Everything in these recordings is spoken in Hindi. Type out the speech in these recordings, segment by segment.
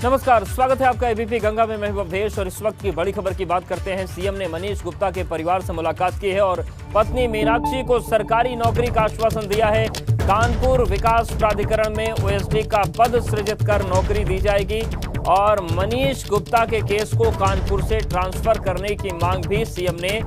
नमस्कार, स्वागत है आपका एबीपी गंगा में। मैं हूं अवधेश और इस वक्त की बड़ी खबर की बात करते हैं। सीएम ने मनीष गुप्ता के परिवार से मुलाकात की है और पत्नी मीनाक्षी को सरकारी नौकरी का आश्वासन दिया है। कानपुर विकास प्राधिकरण में ओएसडी का पद सृजित कर नौकरी दी जाएगी और मनीष गुप्ता के केस को कानपुर से ट्रांसफर करने की मांग भी सीएम ने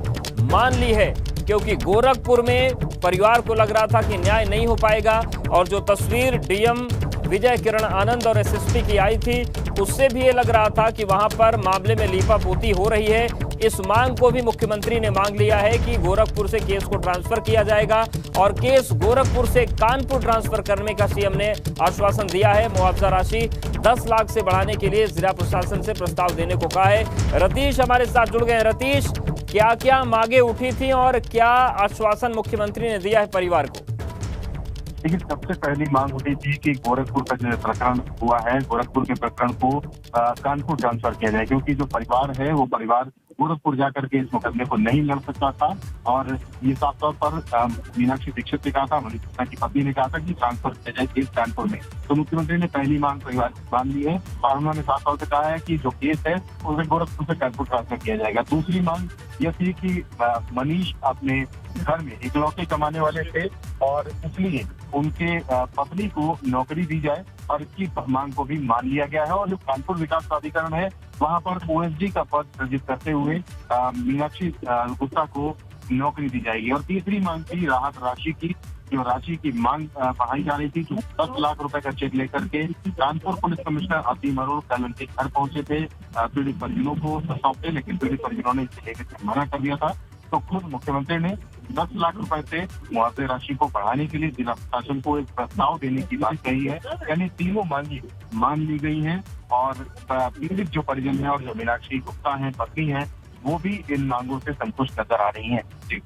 मान ली है, क्योंकि गोरखपुर में परिवार को लग रहा था कि न्याय नहीं हो पाएगा और जो तस्वीर डीएम विजय किरण आनंद और एसएसपी की आई थी, उससे भी ये लग रहा था कि वहां पर मामले में लीपापोती हो रही है। इस मांग को भी मुख्यमंत्री ने मांग लिया है कि गोरखपुर से केस को ट्रांसफर किया जाएगा और केस गोरखपुर से कानपुर ट्रांसफर करने का सीएम ने आश्वासन दिया है। मुआवजा राशि 10 लाख से बढ़ाने के लिए जिला प्रशासन से प्रस्ताव देने को कहा है। रतीश हमारे साथ जुड़ गए हैं। रतीश, क्या क्या मांगे उठी थी और क्या आश्वासन मुख्यमंत्री ने दिया है परिवार को? देखिए, सबसे पहली मांग उठी थी कि गोरखपुर का जो प्रकरण हुआ है, गोरखपुर के प्रकरण को कानपुर ट्रांसफर किया जाए, क्योंकि जो परिवार है वो परिवार गोरखपुर जाकर के इस मुकदमे को नहीं लड़ सकता था। और ये साफ तौर पर मीनाक्षी दीक्षित ने कहा था, मनीष गुप्ता की पत्नी ने कहा था कि ट्रांसफर किया जाए केस कानपुर में। तो मुख्यमंत्री ने पहली मांग परिवार मान ली है और उन्होंने साफ तौर से कहा है कि जो केस है उसे गोरखपुर से कानपुर ट्रांसफर किया जाएगा। दूसरी मांग यह थी कि मनीष अपने घर में इकलौते कमाने वाले थे और इसलिए उनके पत्नी को नौकरी दी जाए और इसकी मांग को भी मान लिया गया है। और जो कानपुर विकास प्राधिकरण है वहां पर ओएसडी का पद सृजित करते हुए मीनाक्षी गुप्ता को नौकरी दी जाएगी। और तीसरी मांग थी राहत राशि की, जो राशि की मांग बढ़ाई जा रही थी। 10 लाख रुपए का चेक लेकर के कानपुर पुलिस कमिश्नर असीम अरोड़ कल उनके घर पहुंचे थे पीड़ित परिजनों को सौंपे, लेकिन पीड़ित परिजनों ने इसे लेकर मना कर दिया था। तो खुद मुख्यमंत्री ने 10 लाख रुपए से मुआवजे राशि को बढ़ाने के लिए जिला प्रशासन को एक प्रस्ताव देने की बात कही है। यानी तीनों मांगी मान ली गई हैं और पीड़ित जो परिजन है और जो मीनाक्षी गुप्ता है पत्नी है, वो भी इन मांगों से संतुष्ट नजर आ रही हैं। जी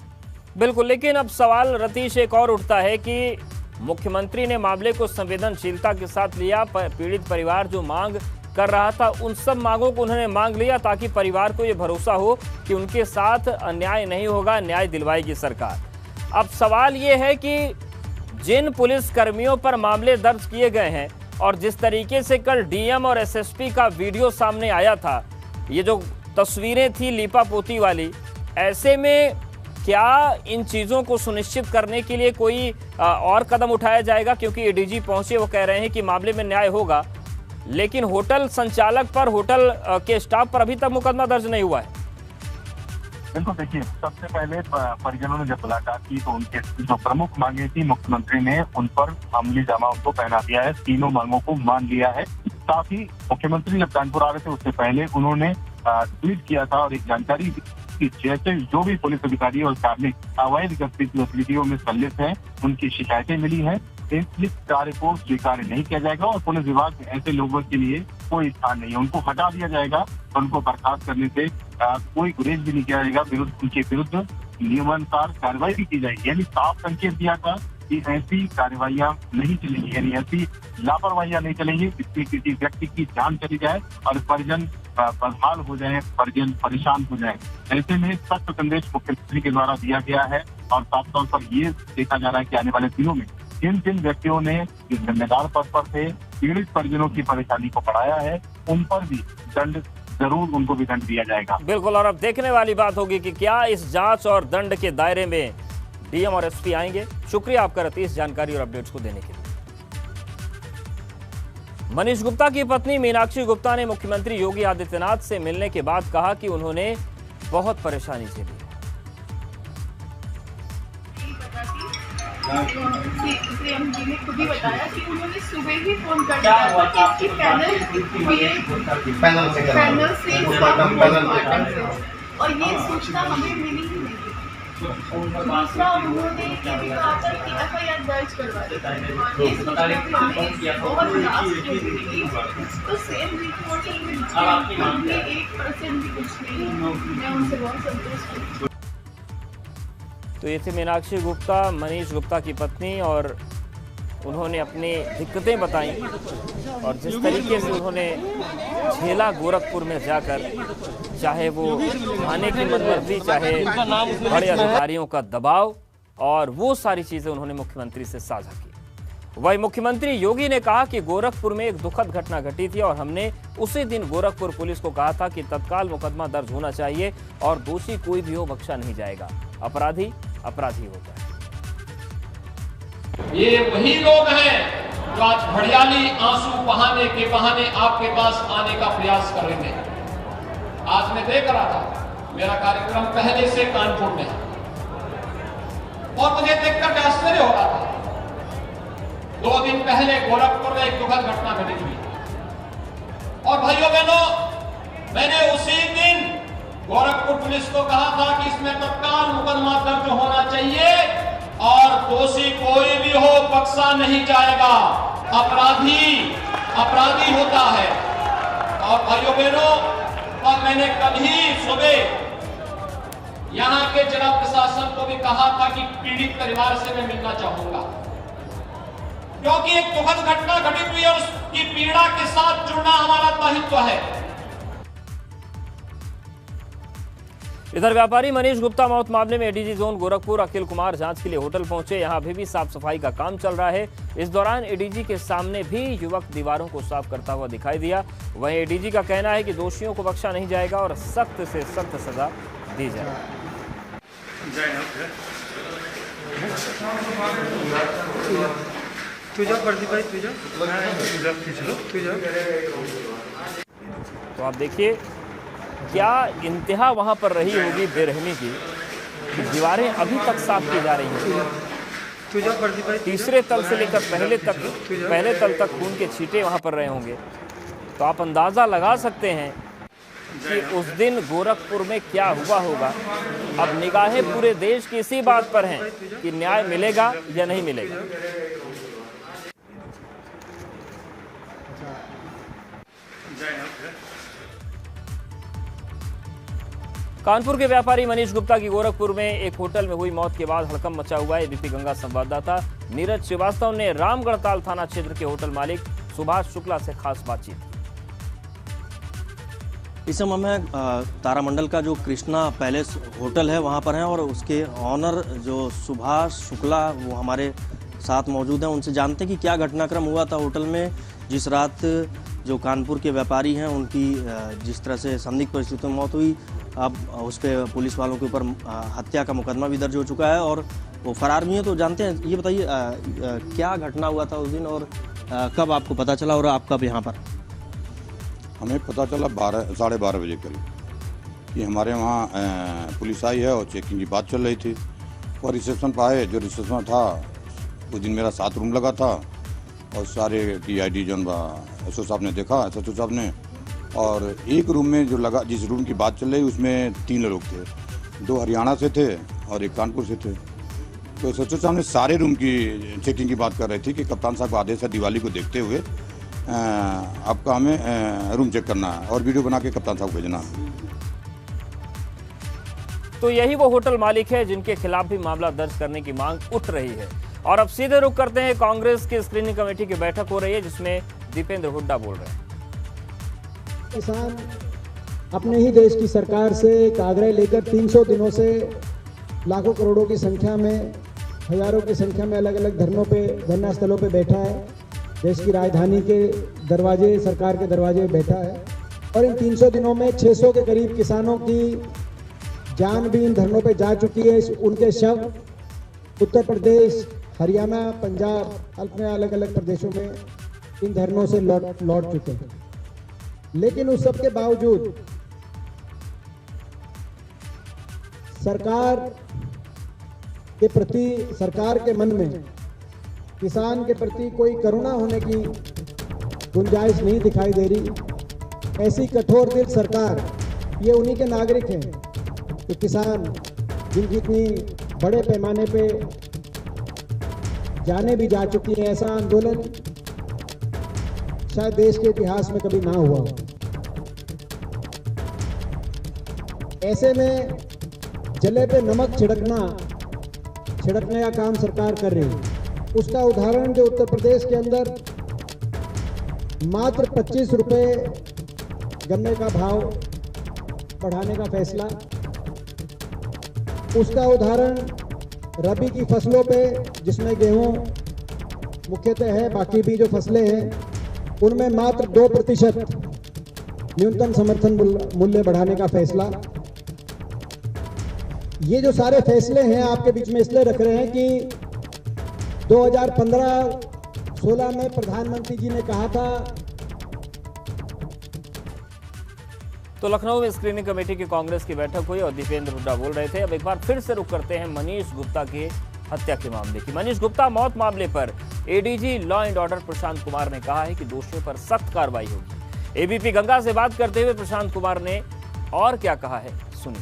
बिल्कुल, लेकिन अब सवाल रतीश एक और उठता है कि मुख्यमंत्री ने मामले को संवेदनशीलता के साथ लिया। पीड़ित परिवार जो मांग कर रहा था उन सब मांगों को उन्होंने मांग लिया ताकि परिवार को ये भरोसा हो कि उनके साथ अन्याय नहीं होगा, न्याय दिलवाएगी सरकार। अब सवाल ये है कि जिन पुलिस कर्मियों पर मामले दर्ज किए गए हैं और जिस तरीके से कल डीएम और एसएसपी का वीडियो सामने आया था, ये जो तस्वीरें थी लीपापोती वाली, ऐसे में क्या इन चीज़ों को सुनिश्चित करने के लिए कोई और कदम उठाया जाएगा? क्योंकि एडीजी पहुंचे, वो कह रहे हैं कि मामले में न्याय होगा, लेकिन होटल संचालक पर, होटल के स्टाफ पर अभी तक मुकदमा दर्ज नहीं हुआ है। बिल्कुल, देखिए, सबसे पहले परिजनों ने जब मुलाकात की तो उनके जो प्रमुख मांगे थी मुख्यमंत्री ने उन पर अमली जामा उनको पहना दिया है। तीनों मांगों को मान लिया है। साथ ही मुख्यमंत्री जब कानपुर आ रहे थे उससे पहले उन्होंने ट्वीट किया था और एक जानकारी दी कि जैसे जो भी पुलिस अधिकारी और कार्मिक अवैध गतिविधियों में संलिप्त है, उनकी शिकायतें मिली है, इस कार्य को स्वीकार नहीं किया जाएगा और पुलिस विभाग में ऐसे लोगों के लिए कोई स्थान नहीं है। उनको हटा दिया जाएगा, उनको बर्खास्त करने से कोई गुरेज भी नहीं किया जाएगा, उनके विरुद्ध नियमानुसार कार्रवाई भी की जाएगी। यानी साफ संकेत दिया था कि ऐसी कार्रवाइयां नहीं चलेंगी, यानी ऐसी लापरवाहियां नहीं चलेंगी जिसमें किसी व्यक्ति की जान चली जाए और परिजन बदहाल हो जाए, परिजन परेशान हो जाए। ऐसे में सख्त संदेश मुख्यमंत्री के द्वारा दिया गया है और साफ तौर पर ये देखा जा रहा है कि आने वाले दिनों में जिन व्यक्तियों ने जिम्मेदार पद पर थे पीड़ित परिजनों की परेशानी को बढ़ाया है, उन पर भी दंड जरूर, उनको भी दंड दिया जाएगा। बिल्कुल, और अब देखने वाली बात होगी कि क्या इस जांच और दंड के दायरे में डीएम और एसपी आएंगे। शुक्रिया आपका रतीश, जानकारी और अपडेट्स को देने के लिए। मनीष गुप्ता की पत्नी मीनाक्षी गुप्ता ने मुख्यमंत्री योगी आदित्यनाथ से मिलने के बाद कहा कि उन्होंने बहुत परेशानी झेली। सीएम जी ने खुद ही बताया कि उन्होंने सुबह ही फोन कर दिया था कि इसकी पैनल से और ये सूचना हमें मिली ही नहीं। दूसरा, उन्होंने ये भी कहा था कि एफआईआर दर्ज करवा दी। ये सूचना भी हमें बहुत लास्ट में मिली। तो सेम रिपोर्ट में 1% भी कुछ नहीं। मैं उनसे बहुत संतुष्ट हूँ। तो ये थे मीनाक्षी गुप्ता, मनीष गुप्ता की पत्नी, और उन्होंने अपनी दिक्कतें बताई और जिस तरीके से उन्होंने झेला गोरखपुर में जाकर, चाहे वो थाने की मनमर्जी, चाहे बड़े अधिकारियों का दबाव, और वो सारी चीज़ें उन्होंने मुख्यमंत्री से साझा की। वहीं मुख्यमंत्री योगी ने कहा कि गोरखपुर में एक दुखद घटना घटी थी और हमने उसी दिन गोरखपुर पुलिस को कहा था कि तत्काल मुकदमा दर्ज होना चाहिए और दोषी कोई भी हो बख्शा नहीं जाएगा। अपराधी अपराधी होता है। ये वही लोग हैं जो आज घड़ियाली आंसू बहाने के बहाने आपके पास आने का प्रयास कर रहे हैं। आज मैं देख रहा था, मेरा कार्यक्रम पहले से कानपुर में है और मुझे देखकर के आश्चर्य हो रहा था। 2 दिन पहले गोरखपुर में एक दुखद घटना घटी हुई और भाइयों बहनों, मैंने उसी दिन गोरखपुर पुलिस को कहा था कि इसमें तत्काल मुकदमा दर्ज होना चाहिए और दोषी कोई भी हो बख्शा नहीं जाएगा। अपराधी अपराधी होता है। और भाइयों बहनों, और मैंने कल ही सुबह यहां के जिला प्रशासन को भी कहा था कि पीड़ित परिवार से मैं मिलना चाहूंगा, क्योंकि एक दुखद घटना घटित हुई है, उसकी पीड़ा के साथ जुड़ना हमारा दायित्व है। इधर व्यापारी मनीष गुप्ता मौत मामले में एडीजी जोन गोरखपुर अखिल कुमार जांच के लिए होटल पहुंचे। यहां अभी भी साफ सफाई का काम चल रहा है। इस दौरान एडीजी के सामने भी युवक दीवारों को साफ करता हुआ दिखाई दिया। वहीं एडीजी का कहना है कि दोषियों को बख्शा नहीं जाएगा और सख्त से सख्त सजा दी जाएगी। तो आप देखिए क्या इंतहा वहां पर रही होगी बेरहमी की कि दीवारें अभी तक साफ की जा रही हैं। तीसरे तल से लेकर पहले तल तक खून के छींटे वहां पर रहे होंगे। तो आप अंदाजा लगा सकते हैं कि उस दिन गोरखपुर में क्या हुआ होगा। अब निगाहें पूरे देश की इसी बात पर हैं कि न्याय मिलेगा या नहीं मिलेगा। कानपुर के व्यापारी मनीष गुप्ता की गोरखपुर में एक होटल में हुई मौत के बाद हड़कंप मचा हुआ है। एबीपी गंगा संवाददाता नीरज श्रीवास्तव ने रामगढ़ताल थाना क्षेत्र के होटल मालिक सुभाष शुक्ला से खास बातचीत। इस समय में तारामंडल का जो कृष्णा पैलेस होटल है वहां पर हैं और उसके ऑनर जो सुभाष शुक्ला वो हमारे साथ मौजूद हैं। उनसे जानते हैं कि क्या घटनाक्रम हुआ था होटल में जिस रात जो कानपुर के व्यापारी हैं उनकी जिस तरह से संदिग्ध परिस्थितियों में मौत हुई। अब उस पर पुलिस वालों के ऊपर हत्या का मुकदमा भी दर्ज हो चुका है और वो फरार भी हैं। तो जानते हैं, ये बताइए क्या घटना हुआ था उस दिन और कब आपको पता चला और आप कब यहाँ पर? हमें पता चला 12:30 बजे करीब कि हमारे वहाँ पुलिस आई है और चेकिंग की बात चल रही थी और रिसेप्शन पर आए। जो रिसेप्शन था उस दिन मेरा 7 रूम लगा था और सारे PID जो SO साहब ने देखा, SHO साहब ने, और एक रूम में जो लगा, जिस रूम की बात चल रही उसमें 3 लोग थे, 2 हरियाणा से थे और 1 कानपुर से थे। तो SHO साहब ने सारे रूम की चेकिंग की बात कर रहे थे कि कप्तान साहब का आदेश है दिवाली को देखते हुए आपका हमें रूम चेक करना है और वीडियो बना के कप्तान साहब को भेजना है। तो यही वो होटल मालिक है जिनके खिलाफ भी मामला दर्ज करने की मांग उठ रही है। और अब सीधे रुख करते हैं, कांग्रेस की स्क्रीनिंग कमेटी की बैठक हो रही है जिसमें दीपेंद्र हुड्डा बोल रहे हैं। किसान अपने ही देश की सरकार से एक आग्रह लेकर 300 दिनों से लाखों करोड़ों की संख्या में, हजारों की संख्या में अलग अलग धरना स्थलों पे बैठा है। देश की राजधानी के दरवाजे, सरकार के दरवाजे बैठा है और इन 300 दिनों में 600 के करीब किसानों की जान भी इन धरनों पे जा चुकी है। उनके शव उत्तर प्रदेश, हरियाणा, पंजाब, अपने अलग अलग प्रदेशों में इन धरनों से लौट चुके हैं। लेकिन उस सब के बावजूद सरकार के प्रति, सरकार के मन में किसान के प्रति कोई करुणा होने की गुंजाइश नहीं दिखाई दे रही। ऐसी कठोर दिल सरकार, ये उन्हीं के नागरिक हैं कि किसान जिनकी इतनी बड़े पैमाने पे जाने भी जा चुकी हैं। ऐसा आंदोलन शायद देश के इतिहास में कभी ना हुआ हो। ऐसे में जले पे नमक छिड़कने का काम सरकार कर रही है। उसका उदाहरण जो उत्तर प्रदेश के अंदर मात्र 25 रुपए गन्ने का भाव बढ़ाने का फैसला, उसका उदाहरण रबी की फसलों पे जिसमें गेहूं मुख्यतः है, बाकी भी जो फसलें हैं उनमें मात्र 2% न्यूनतम समर्थन मूल्य बढ़ाने का फैसला। ये जो सारे फैसले हैं आपके बीच में इसलिए रख रहे हैं कि 2015-16 में प्रधानमंत्री जी ने कहा था। तो लखनऊ में स्क्रीनिंग कमेटी की कांग्रेस की बैठक हुई और दीपेंद्र हुड्डा बोल रहे थे। अब एक बार फिर से रुक करते हैं मनीष गुप्ता के हत्या के मामले की। मनीष गुप्ता मौत मामले पर ADG law and order Prashant Kumar ने कहा है कि दोषियों पर सख्त कार्रवाई होगी। एबीपी गंगा से बात करते हुए प्रशांत कुमार ने और क्या कहा है, सुनिए।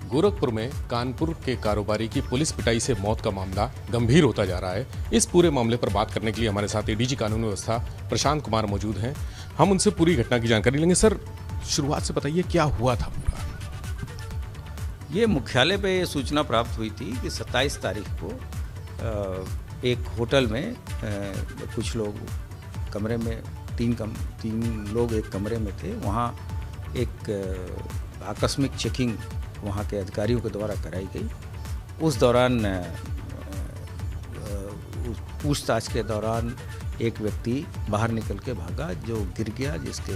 गोरखपुर में कानपुर के कारोबारी की पुलिस पिटाई से मौत का मामला गंभीर होता जा रहा है। इस पूरे मामले पर बात करने के लिए हमारे साथ एडीजी कानून व्यवस्था प्रशांत कुमार मौजूद हैं। हम उनसे पूरी घटना की जानकारी लेंगे। सर, शुरुआत से बताइए क्या हुआ था पूरा। ये मुख्यालय पे ये सूचना प्राप्त हुई थी कि 27 तारीख को एक होटल में कुछ लोग कमरे में तीन लोग एक कमरे में थे। वहाँ एक आकस्मिक चेकिंग वहाँ के अधिकारियों के द्वारा कराई गई। उस दौरान पूछताछ के दौरान एक व्यक्ति बाहर निकल के भागा जो गिर गया, जिसके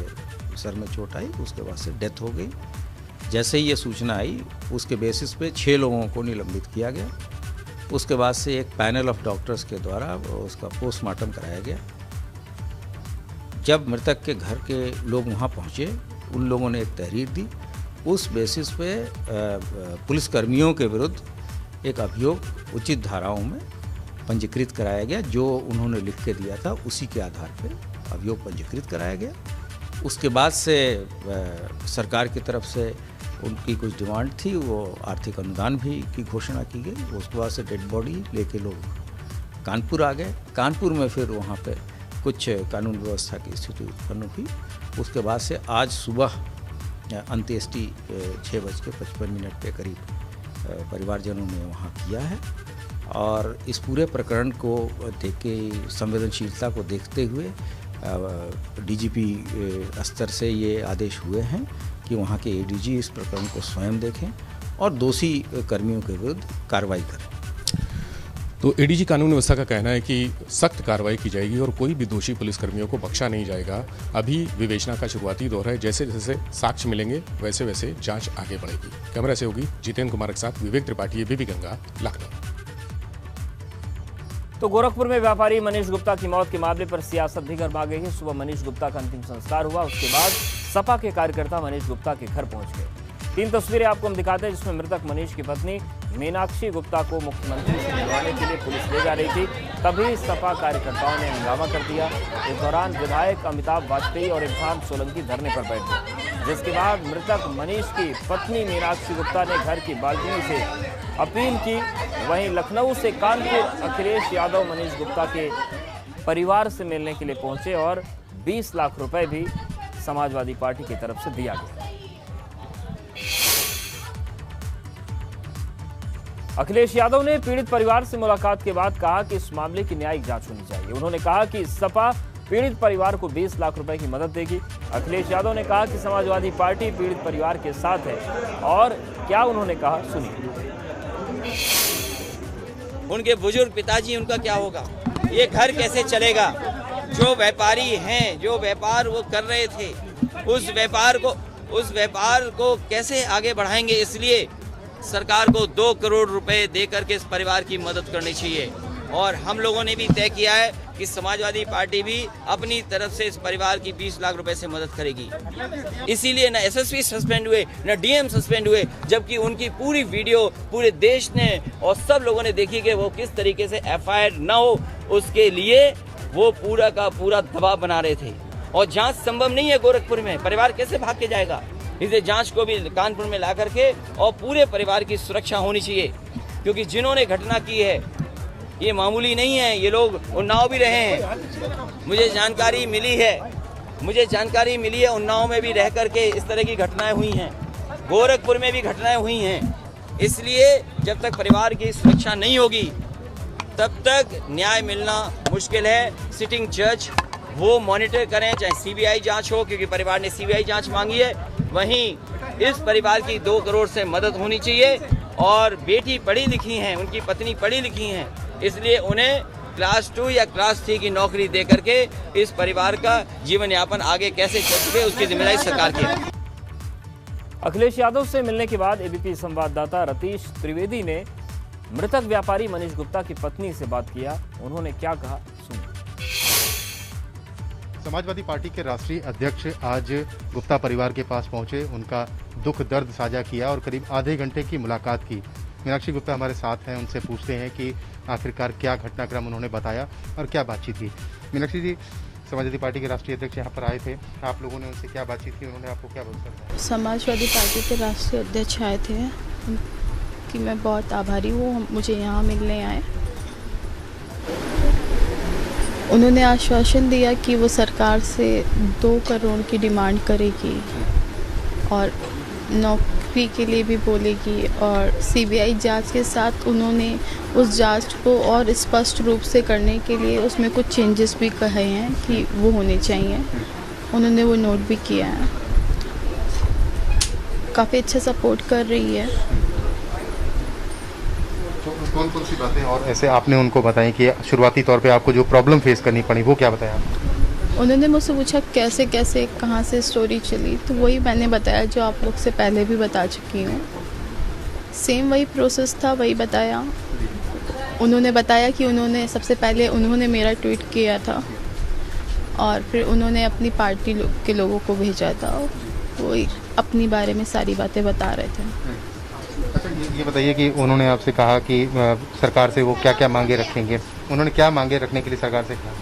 सर में चोट आई, उसके बाद से डेथ हो गई। जैसे ही ये सूचना आई उसके बेसिस पे 6 लोगों को निलंबित किया गया। उसके बाद से एक पैनल ऑफ डॉक्टर्स के द्वारा उसका पोस्टमार्टम कराया गया। जब मृतक के घर के लोग वहाँ पहुँचे, उन लोगों ने एक तहरीर दी। उस बेसिस पे पुलिसकर्मियों के विरुद्ध एक अभियोग उचित धाराओं में पंजीकृत कराया गया। जो उन्होंने लिख के दिया था उसी के आधार पे अभियोग पंजीकृत कराया गया। उसके बाद से सरकार की तरफ से उनकी कुछ डिमांड थी, वो आर्थिक अनुदान भी की घोषणा की गई। उसके बाद से डेड बॉडी लेके लोग कानपुर आ गए। कानपुर में फिर वहाँ पे कुछ कानून व्यवस्था की स्थिति उत्पन्न हुई। उसके बाद से आज सुबह अंत्येष्टि 6:55 के करीब परिवारजनों ने वहाँ किया है। और इस पूरे प्रकरण को देख के संवेदनशीलता को देखते हुए डीजीपी स्तर से ये आदेश हुए हैं कि वहाँ के एडीजी इस प्रकरण को स्वयं देखें और दोषी कर्मियों के विरुद्ध कार्रवाई करें। तो एडीजी कानून व्यवस्था का कहना है कि सख्त कार्रवाई की जाएगी और कोई भी दोषी पुलिसकर्मियों को बख्शा नहीं जाएगा। अभी विवेचना का शुरुआती दौर है। जैसे जैसे साक्ष्य मिलेंगे वैसे वैसे जांच आगे बढ़ेगी। कैमरा से होगी जितेंद्र कुमार के साथ विवेक त्रिपाठी, एबीपी गंगा, लखनऊ। तो गोरखपुर में व्यापारी मनीष गुप्ता की मौत के मामले पर सियासत भी गर्मा गई है। सुबह मनीष गुप्ता का अंतिम संस्कार हुआ। उसके बाद सपा के कार्यकर्ता मनीष गुप्ता के घर पहुंच गए। 3 तस्वीरें आपको हम दिखाते हैं जिसमें मृतक मनीष की पत्नी मीनाक्षी गुप्ता को मुख्यमंत्री से मिलवाने के लिए पुलिस ले जा रही थी। तभी सपा कार्यकर्ताओं ने हंगामा कर दिया। इस दौरान विधायक अमिताभ वाजपेयी और इरफान सोलंकी धरने पर बैठ गए, जिसके बाद मृतक मनीष की पत्नी मीनाक्षी गुप्ता ने घर की बालकनी से अपील की। वहीं लखनऊ से कानपुर अखिलेश यादव मनीष गुप्ता के परिवार से मिलने के लिए पहुंचे और 20 लाख रुपए भी समाजवादी पार्टी की तरफ से दिया गया। अखिलेश यादव ने पीड़ित परिवार से मुलाकात के बाद कहा कि इस मामले की न्यायिक जांच होनी चाहिए। उन्होंने कहा कि सपा पीड़ित परिवार को 20 लाख रुपए की मदद देगी। अखिलेश यादव ने कहा कि समाजवादी पार्टी पीड़ित परिवार के साथ है। और क्या उन्होंने कहा, सुनिए। उनके बुजुर्ग पिताजी, उनका क्या होगा? ये घर कैसे चलेगा? जो व्यापारी हैं, जो व्यापार वो कर रहे थे, उस व्यापार को कैसे आगे बढ़ाएंगे? इसलिए सरकार को 2 करोड़ रुपए दे करके इस परिवार की मदद करनी चाहिए। और हम लोगों ने भी तय किया है कि समाजवादी पार्टी भी अपनी तरफ से इस परिवार की 20 लाख रुपए से मदद करेगी। इसीलिए न एसएसपी सस्पेंड हुए, न डीएम सस्पेंड हुए, जबकि उनकी पूरी वीडियो पूरे देश ने और सब लोगों ने देखी कि वो किस तरीके से एफआईआर न हो, उसके लिए वो पूरा का पूरा दबाव बना रहे थे। और जांच संभव नहीं है गोरखपुर में, परिवार कैसे भाग के जाएगा? इसलिए जांच को भी कानपुर में ला करके और पूरे परिवार की सुरक्षा होनी चाहिए, क्योंकि जिन्होंने घटना की है ये मामूली नहीं है। ये लोग उन्नाव भी रहे हैं। मुझे जानकारी मिली है उन्नाव में भी रह करके इस तरह की घटनाएं हुई हैं, गोरखपुर में भी घटनाएं हुई हैं। इसलिए जब तक परिवार की सुरक्षा नहीं होगी तब तक न्याय मिलना मुश्किल है। सिटिंग जज वो मॉनिटर करें, चाहे सीबीआई जांच हो, क्योंकि परिवार ने सीबीआई जांच मांगी है। वहीं इस परिवार की 2 करोड़ से मदद होनी चाहिए। और बेटी पढ़ी लिखी हैं, उनकी पत्नी पढ़ी लिखी हैं, इसलिए उन्हें क्लास 2 या क्लास 3 की नौकरी दे करके इस परिवार का जीवन यापन आगे कैसे चल सके उसकी जिम्मेदारी सरकार की है। अखिलेश यादव से मिलने के बाद एबीपी संवाददाता रतीश त्रिवेदी ने मृतक व्यापारी मनीष गुप्ता की पत्नी से बात किया। उन्होंने क्या कहा, सुनिए। समाजवादी पार्टी के राष्ट्रीय अध्यक्ष आज गुप्ता परिवार के पास पहुंचे, उनका दुख दर्द साझा किया और करीब आधे घंटे की मुलाकात की। मीनाक्षी गुप्ता हमारे साथ हैं, उनसे पूछते हैं कि आखिरकार क्या घटनाक्रम उन्होंने बताया और क्या बातचीत की। मीनाक्षी जी, समाजवादी पार्टी के राष्ट्रीय अध्यक्ष यहाँ पर आए थे, आप लोगों ने उनसे क्या बातचीत की, उन्होंने आपको क्या बताया? समाजवादी पार्टी के राष्ट्रीय अध्यक्ष आए थे कि मैं बहुत आभारी हूँ, मुझे यहाँ मिलने आए। उन्होंने आश्वासन दिया कि वो सरकार से 2 करोड़ की डिमांड करेगी और नौकरी के लिए भी बोलेगी और सीबीआई जांच के साथ उन्होंने उस जांच को और स्पष्ट रूप से करने के लिए उसमें कुछ चेंजेस भी कहे हैं कि वो होने चाहिए। उन्होंने वो नोट भी किया है। काफ़ी अच्छा सपोर्ट कर रही है। तो कौन कौन सी बातें और ऐसे आपने उनको बताई कि शुरुआती तौर पे आपको जो प्रॉब्लम फेस करनी पड़ी वो क्या बताया? उन्होंने मुझसे पूछा कैसे कैसे कहाँ से स्टोरी चली, तो वही मैंने बताया जो आप लोग से पहले भी बता चुकी हूँ। सेम वही प्रोसेस था, वही बताया। उन्होंने बताया कि उन्होंने सबसे पहले उन्होंने मेरा ट्वीट किया था और फिर उन्होंने अपनी पार्टी के लोगों को भेजा था। वही अपनी बारे में सारी बातें बता रहे थे। अच्छा, ये बताइए कि उन्होंने आपसे कहा कि सरकार से वो क्या क्या मांगे रखेंगे, उन्होंने क्या मांगे रखने के लिए सरकार से कहा?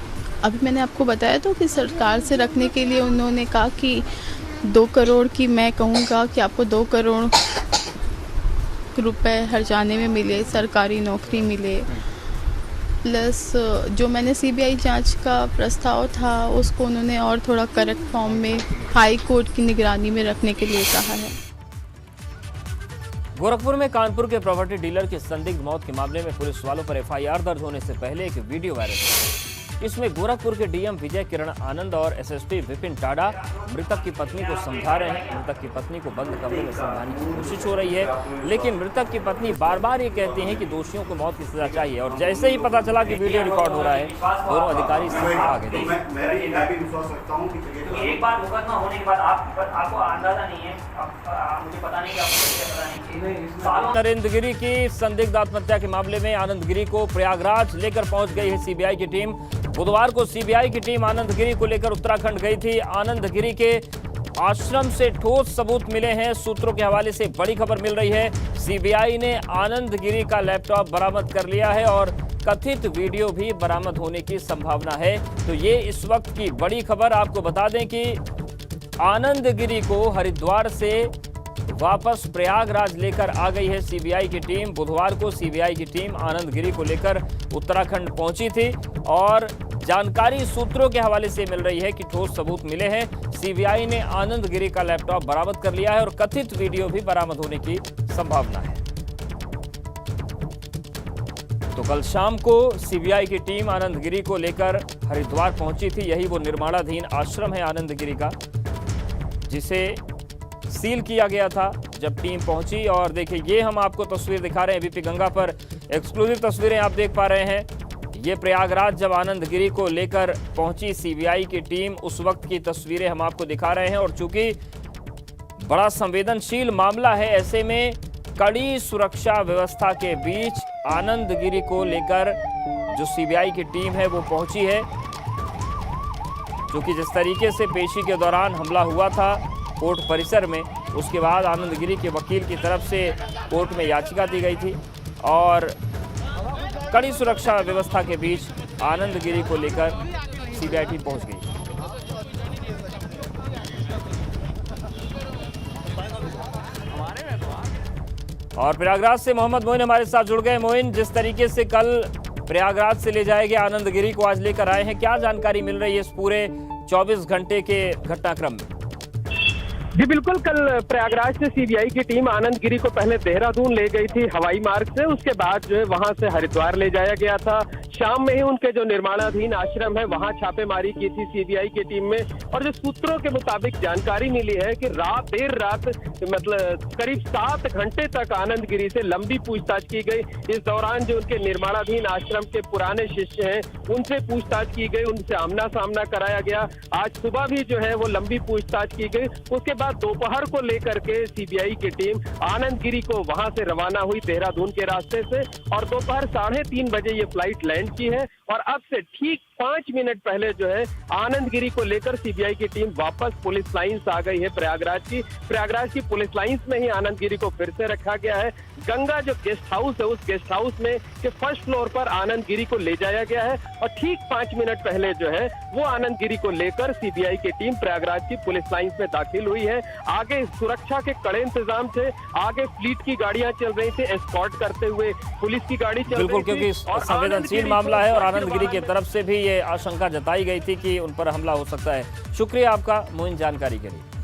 अभी मैंने आपको बताया तो कि सरकार से रखने के लिए उन्होंने कहा कि 2 करोड़ की, मैं कहूँगा कि आपको 2 करोड़ रुपए हर जाने में मिले, सरकारी नौकरी मिले, प्लस जो मैंने सीबीआई जांच का प्रस्ताव था उसको उन्होंने और थोड़ा करेक्ट फॉर्म में हाई कोर्ट की निगरानी में रखने के लिए कहा है। गोरखपुर में कानपुर के प्रॉपर्टी डीलर की संदिग्ध मौत के मामले में पुलिस वालों पर एफआईआर दर्ज होने से पहले एक वीडियो वायरल हुआ। इसमें गोरखपुर के डीएम विजय किरण आनंद और एसएसपी विपिन टाडा मृतक की पत्नी को समझा रहे हैं। मृतक की पत्नी को बंद कमरे में समझाने की कोशिश हो रही है, लेकिन मृतक की पत्नी बार बार ये कहती है कि दोषियों को मौत की सजा चाहिए। और जैसे ही पता चला कि वीडियो रिकॉर्ड हो रहा है, दोनों अधिकारी आगे एक बार मुकदमा होने के बाद आपको अंदाजा नहीं है, मुझे पता नहीं कि नरेंद्र गिरी की संदिग्ध आत्महत्या के मामले में आनंद गिरी को प्रयागराज लेकर पहुंच गई है सीबीआई की टीम। बुधवार को सीबीआई की टीम आनंद गिरी को लेकर उत्तराखंड गई थी। आनंद गिरी के आश्रम से ठोस सबूत मिले हैं। सूत्रों के हवाले से बड़ी खबर मिल रही है। सीबीआई ने आनंद गिरी का लैपटॉप बरामद कर लिया है और कथित वीडियो भी बरामद होने की संभावना है। तो ये इस वक्त की बड़ी खबर। आपको बता दें कि आनंद गिरी को हरिद्वार से वापस प्रयागराज लेकर आ गई है सीबीआई की टीम। बुधवार को सीबीआई की टीम आनंद गिरी को लेकर उत्तराखंड पहुंची थी और जानकारी सूत्रों के हवाले से मिल रही है कि ठोस सबूत मिले हैं। सीबीआई ने आनंद गिरी का लैपटॉप बरामद कर लिया है और कथित वीडियो भी बरामद होने की संभावना है। तो कल शाम को सीबीआई की टीम आनंद गिरी को लेकर हरिद्वार पहुंची थी। यही वो निर्माणाधीन आश्रम है आनंद गिरी का, जिसे सील किया गया था जब टीम पहुंची। और देखिए, ये हम आपको तस्वीर दिखा रहे हैं एबीपी गंगा पर, एक्सक्लूसिव तस्वीरें आप देख पा रहे हैं। ये प्रयागराज जब आनंद गिरी को लेकर पहुंची सीबीआई की टीम, उस वक्त की तस्वीरें हम आपको दिखा रहे हैं। और चूंकि बड़ा संवेदनशील मामला है, ऐसे में कड़ी सुरक्षा व्यवस्था के बीच आनंद गिरी को लेकर जो सीबीआई की टीम है वो पहुंची है। क्योंकि जिस तरीके से पेशी के दौरान हमला हुआ था कोर्ट परिसर में, उसके बाद आनंद गिरी के वकील की तरफ से कोर्ट में याचिका दी गई थी और कड़ी सुरक्षा व्यवस्था के बीच आनंद गिरी को लेकर सीबीआई टीम पहुंच गई। और प्रयागराज से मोहम्मद मोइन हमारे साथ जुड़ गए। मोइन, जिस तरीके से कल प्रयागराज से ले जाए गए आनंद गिरी को आज लेकर आए हैं, क्या जानकारी मिल रही है इस पूरे 24 घंटे के घटनाक्रम में? जी बिल्कुल, कल प्रयागराज से सीबीआई की टीम आनंद गिरी को पहले देहरादून ले गई थी हवाई मार्ग से, उसके बाद जो है वहां से हरिद्वार ले जाया गया था। शाम में ही उनके जो निर्माणाधीन आश्रम है वहां छापेमारी की थी सीबीआई की टीम में। और जो सूत्रों के मुताबिक जानकारी मिली है कि देर रात मतलब करीब 7 घंटे तक आनंद गिरी से लंबी पूछताछ की गई। इस दौरान जो उनके निर्माणाधीन आश्रम के पुराने शिष्य हैं उनसे पूछताछ की गई, उनसे आमना सामना कराया गया। आज सुबह भी जो है वो लंबी पूछताछ की गई। उसके बाद दोपहर को लेकर के सीबीआई की टीम आनंद गिरी को वहां से रवाना हुई देहरादून के रास्ते से, और दोपहर 3:30 बजे ये फ्लाइट लैंड की है। और अब से ठीक 5 मिनट पहले जो है आनंद गिरी को लेकर सीबीआई की टीम वापस पुलिस लाइंस आ गई है प्रयागराज की पुलिस लाइंस में ही आनंद गिरी को फिर से रखा गया है। गंगा जो गेस्ट हाउस है उस गेस्ट हाउस में के फर्स्ट फ्लोर पर आनंद गिरी को ले जाया गया है, और ठीक 5 मिनट पहले जो है वो आनंद गिरी को लेकर सीबीआई की टीम प्रयागराज की पुलिस लाइंस में दाखिल हुई है। आगे सुरक्षा के कड़े इंतजाम थे, आगे फ्लीट की गाड़ियां चल रही थी, एस्कॉर्ट करते हुए पुलिस की गाड़ी चल रही थी। बिल्कुल, क्योंकि संवेदनशील मामला है और आनंद गिरी की तरफ से भी ये आशंका जताई गई थी कि उन पर हमला हो सकता है। शुक्रिया आपका मोइन जानकारी के लिए।